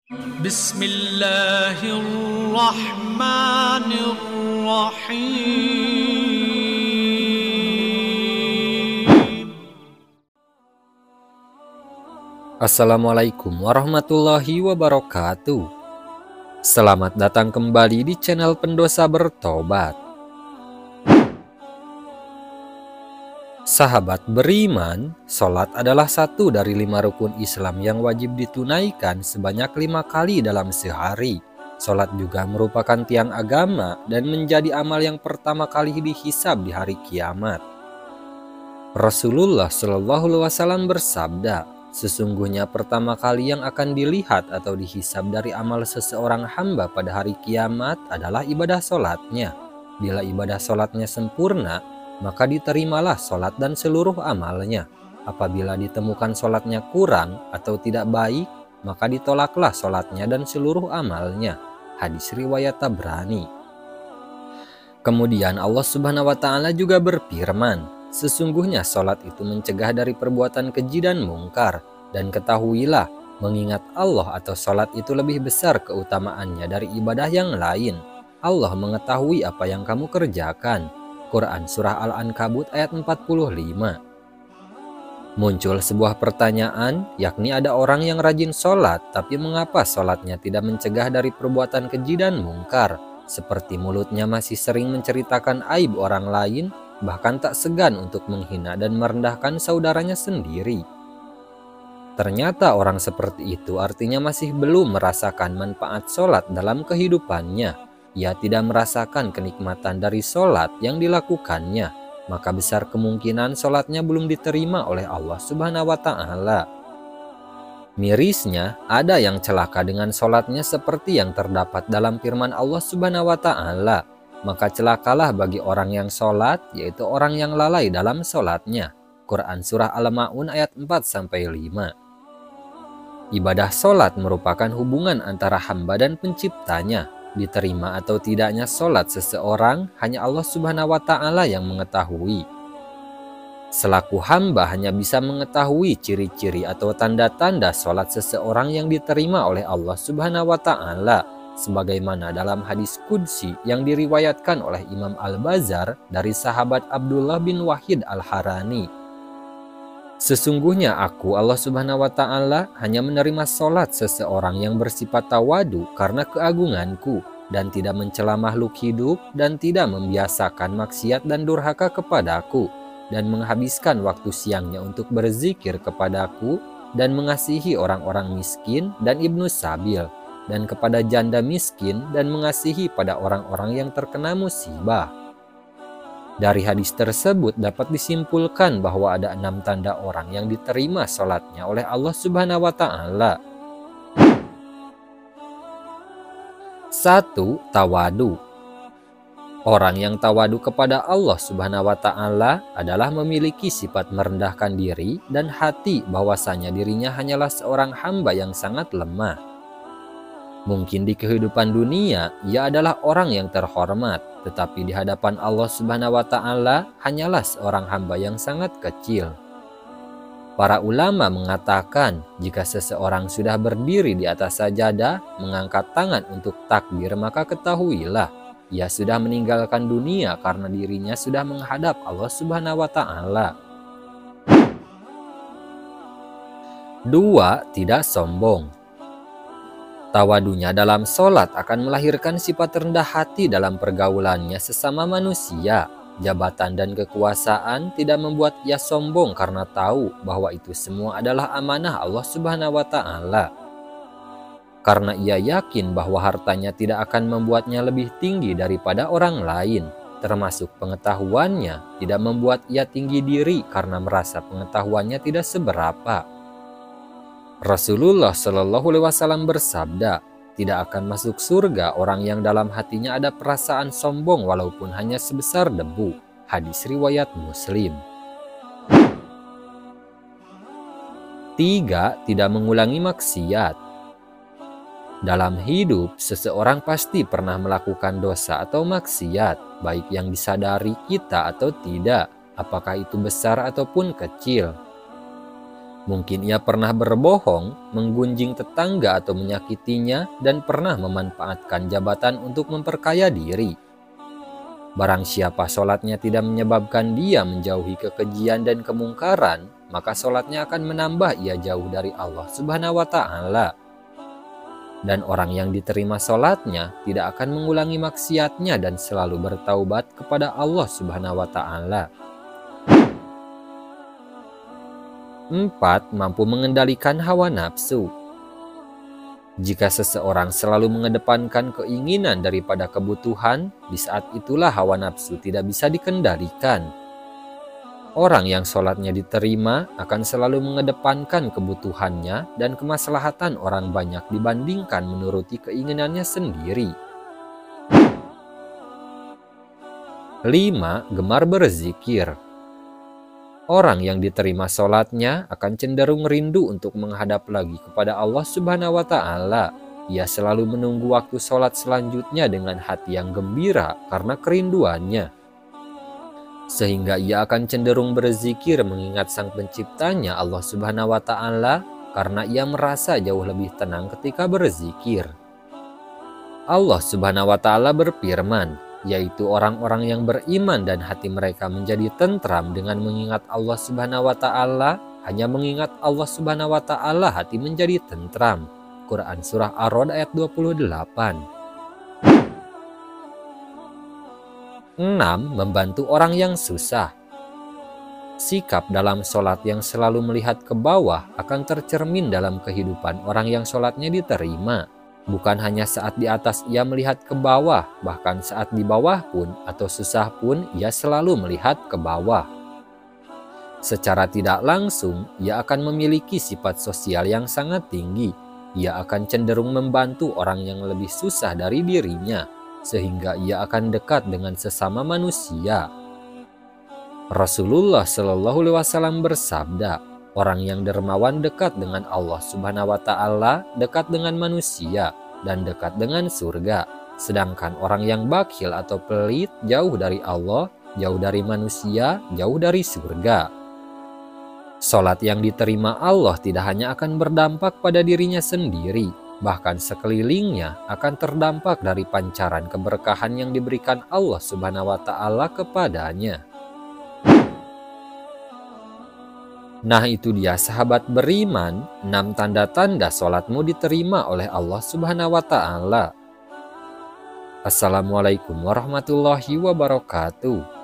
Bismillahirrahmanirrahim. Assalamualaikum warahmatullahi wabarakatuh. Selamat datang kembali di channel Pendosa Bertobat. Sahabat beriman, sholat adalah satu dari 5 rukun Islam yang wajib ditunaikan sebanyak 5 kali dalam sehari. Sholat juga merupakan tiang agama dan menjadi amal yang pertama kali dihisab di hari kiamat. Rasulullah Shallallahu Alaihi Wasallam bersabda, sesungguhnya pertama kali yang akan dilihat atau dihisab dari amal seseorang hamba pada hari kiamat adalah ibadah sholatnya. Bila ibadah sholatnya sempurna, maka diterimalah sholat dan seluruh amalnya. Apabila ditemukan sholatnya kurang atau tidak baik, maka ditolaklah sholatnya dan seluruh amalnya. Hadis riwayat Tabrani. Kemudian Allah Subhanahu wa Ta'ala juga berfirman, sesungguhnya sholat itu mencegah dari perbuatan keji dan mungkar, dan ketahuilah, mengingat Allah atau sholat itu lebih besar keutamaannya dari ibadah yang lain. Allah mengetahui apa yang kamu kerjakan. Quran Surah Al-Ankabut ayat 45. Muncul sebuah pertanyaan, yakni ada orang yang rajin sholat, tapi mengapa sholatnya tidak mencegah dari perbuatan keji dan mungkar? Seperti mulutnya masih sering menceritakan aib orang lain, bahkan tak segan untuk menghina dan merendahkan saudaranya sendiri. Ternyata orang seperti itu artinya masih belum merasakan manfaat sholat dalam kehidupannya. Ia tidak merasakan kenikmatan dari sholat yang dilakukannya, maka besar kemungkinan sholatnya belum diterima oleh Allah Subhanahu wa Ta'ala. Mirisnya, ada yang celaka dengan sholatnya seperti yang terdapat dalam firman Allah Subhanahu wa Ta'ala. Maka celakalah bagi orang yang sholat, yaitu orang yang lalai dalam sholatnya. Quran Surah Al-Ma'un ayat 4-5. Ibadah sholat merupakan hubungan antara hamba dan penciptanya. Diterima atau tidaknya sholat seseorang hanya Allah Subhanahu wa Ta'ala yang mengetahui. Selaku hamba hanya bisa mengetahui ciri-ciri atau tanda-tanda sholat seseorang yang diterima oleh Allah Subhanahu wa Ta'ala, sebagaimana dalam hadis qudsi yang diriwayatkan oleh Imam Al-Bazar dari sahabat Abdullah bin Wahid Al-Harani. Sesungguhnya aku, Allah Subhanahu wa Ta'ala, hanya menerima sholat seseorang yang bersifat tawadu karena keagunganku, dan tidak mencela makhluk hidup, dan tidak membiasakan maksiat dan durhaka kepadaku, dan menghabiskan waktu siangnya untuk berzikir kepadaku, dan mengasihi orang-orang miskin dan ibnu sabil, dan kepada janda miskin, dan mengasihi pada orang-orang yang terkena musibah. Dari hadis tersebut dapat disimpulkan bahwa ada 6 tanda orang yang diterima sholatnya oleh Allah Subhanahu wa Ta'ala. 1. Tawadu. Orang yang tawadu kepada Allah Subhanahu wa Ta'ala adalah memiliki sifat merendahkan diri dan hati bahwasanya dirinya hanyalah seorang hamba yang sangat lemah. Mungkin di kehidupan dunia ia adalah orang yang terhormat, tetapi di hadapan Allah Subhanahu wa Ta'ala hanyalah seorang hamba yang sangat kecil. Para ulama mengatakan jika seseorang sudah berdiri di atas sajadah mengangkat tangan untuk takbir, maka ketahuilah ia sudah meninggalkan dunia karena dirinya sudah menghadap Allah Subhanahu wa Ta'ala. 2. Tidak sombong. Tawadunya dalam sholat akan melahirkan sifat rendah hati dalam pergaulannya sesama manusia. Jabatan dan kekuasaan tidak membuat ia sombong karena tahu bahwa itu semua adalah amanah Allah Subhanahu wa Ta'ala. Karena ia yakin bahwa hartanya tidak akan membuatnya lebih tinggi daripada orang lain, termasuk pengetahuannya tidak membuat ia tinggi diri karena merasa pengetahuannya tidak seberapa. Rasulullah Shallallahu Alaihi Wasallam bersabda, tidak akan masuk surga orang yang dalam hatinya ada perasaan sombong walaupun hanya sebesar debu. Hadis riwayat Muslim. 3. Tidak mengulangi maksiat. Dalam hidup, seseorang pasti pernah melakukan dosa atau maksiat, baik yang disadari kita atau tidak, apakah itu besar ataupun kecil. Mungkin ia pernah berbohong, menggunjing tetangga atau menyakitinya, dan pernah memanfaatkan jabatan untuk memperkaya diri. Barang siapa sholatnya tidak menyebabkan dia menjauhi kekejian dan kemungkaran, maka sholatnya akan menambah ia jauh dari Allah Subhanahu wa Ta'ala. Dan orang yang diterima sholatnya tidak akan mengulangi maksiatnya dan selalu bertaubat kepada Allah Subhanahu wa Ta'ala. 4. Mampu mengendalikan hawa nafsu. Jika seseorang selalu mengedepankan keinginan daripada kebutuhan, di saat itulah hawa nafsu tidak bisa dikendalikan. Orang yang sholatnya diterima akan selalu mengedepankan kebutuhannya dan kemaslahatan orang banyak dibandingkan menuruti keinginannya sendiri. 5. Gemar berzikir. Orang yang diterima sholatnya akan cenderung rindu untuk menghadap lagi kepada Allah Subhanahu wa Ta'ala. Ia selalu menunggu waktu sholat selanjutnya dengan hati yang gembira karena kerinduannya. Sehingga ia akan cenderung berzikir mengingat Sang Penciptanya Allah Subhanahu wa Ta'ala karena ia merasa jauh lebih tenang ketika berzikir. Allah Subhanahu wa Ta'ala berfirman, yaitu orang-orang yang beriman dan hati mereka menjadi tentram dengan mengingat Allah Subhanahu wa Ta'ala. Hanya mengingat Allah Subhanahu wa Ta'ala hati menjadi tentram. Quran Surah Ar-Ra'd ayat 28. 6. Membantu orang yang susah. Sikap dalam sholat yang selalu melihat ke bawah akan tercermin dalam kehidupan orang yang sholatnya diterima. Bukan hanya saat di atas ia melihat ke bawah, bahkan saat di bawah pun atau susah pun ia selalu melihat ke bawah. Secara tidak langsung, ia akan memiliki sifat sosial yang sangat tinggi. Ia akan cenderung membantu orang yang lebih susah dari dirinya, sehingga ia akan dekat dengan sesama manusia. Rasulullah Shallallahu Alaihi Wasallam bersabda, orang yang dermawan dekat dengan Allah Subhanahu wa Ta'ala, dekat dengan manusia, dan dekat dengan surga. Sedangkan orang yang bakhil atau pelit jauh dari Allah, jauh dari manusia, jauh dari surga. Salat yang diterima Allah tidak hanya akan berdampak pada dirinya sendiri, bahkan sekelilingnya akan terdampak dari pancaran keberkahan yang diberikan Allah Subhanahu wa Ta'ala kepadanya. Nah, itu dia sahabat beriman, 6 tanda-tanda sholatmu diterima oleh Allah Subhanahu wa Ta'ala. Assalamualaikum warahmatullahi wabarakatuh.